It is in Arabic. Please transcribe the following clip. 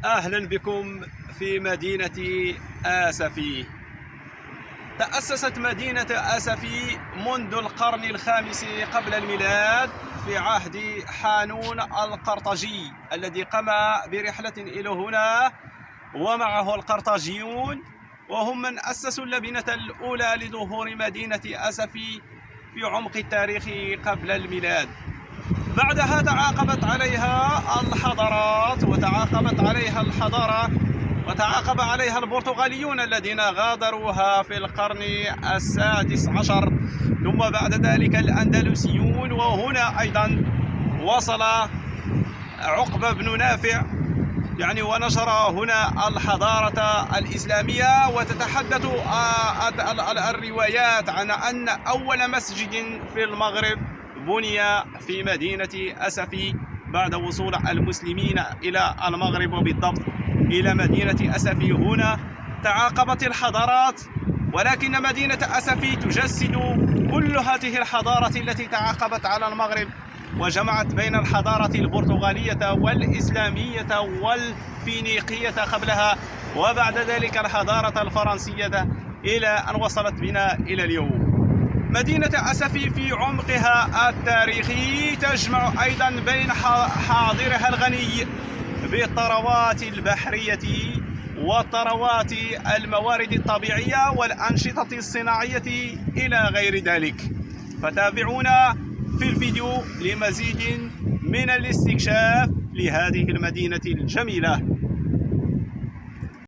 أهلا بكم في مدينة آسفي. تأسست مدينة آسفي منذ القرن الخامس قبل الميلاد في عهد حانون القرطاجي الذي قام برحلة إلى هنا ومعه القرطاجيون، وهم من أسسوا اللبنة الأولى لظهور مدينة آسفي في عمق التاريخ قبل الميلاد. بعدها تعاقبت عليها الحضارات وتعاقبت عليها الحضارة وتعاقب عليها البرتغاليون الذين غادروها في القرن السادس عشر، ثم بعد ذلك الأندلسيون، وهنا أيضا وصل عقبة بن نافع ونشر هنا الحضارة الإسلامية. وتتحدث الروايات عن أن أول مسجد في المغرب بني في مدينة آسفي بعد وصول المسلمين إلى المغرب، وبالضبط إلى مدينة آسفي. هنا تعاقبت الحضارات، ولكن مدينة آسفي تجسد كل هذه الحضارة التي تعاقبت على المغرب وجمعت بين الحضارة البرتغالية والإسلامية والفينيقية قبلها، وبعد ذلك الحضارة الفرنسية، إلى أن وصلت بنا إلى اليوم. مدينة آسفي في عمقها التاريخي تجمع أيضا بين حاضرها الغني بالثروات البحرية وثروات الموارد الطبيعية والأنشطة الصناعية إلى غير ذلك. فتابعونا في الفيديو لمزيد من الاستكشاف لهذه المدينة الجميلة.